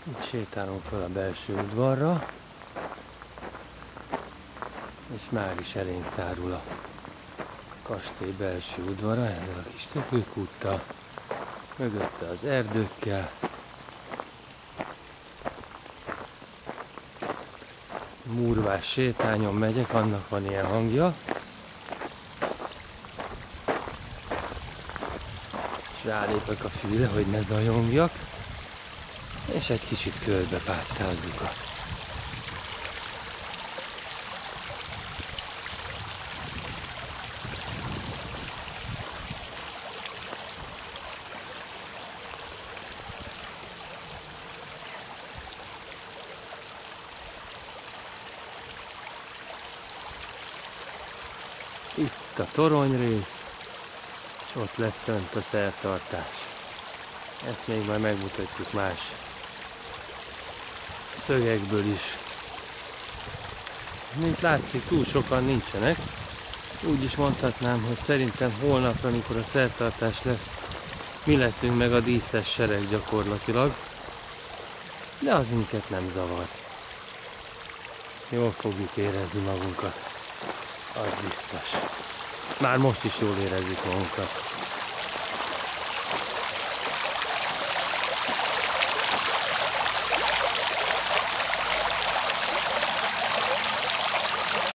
Itt sétálunk fel a belső udvarra, és már is elénk tárul a kastély belső udvara, ezzel a kis szökőkúttal, mögötte az erdőkkel. Murvás sétányon megyek, annak van ilyen hangja. És rálépek a fűre, hogy ne zajongjak. És egy kicsit körbe pásztázzuk a itt a toronyrész, és ott lesz fönt a szertartás. Ezt még majd megmutatjuk más szögekből is. Mint látszik, túl sokan nincsenek. Úgy is mondhatnám, hogy szerintem holnap, amikor a szertartás lesz, mi leszünk meg a díszes sereg gyakorlatilag. De az minket nem zavar. Jól fogjuk érezni magunkat. Az biztos. Már most is jól érezzük magunkat.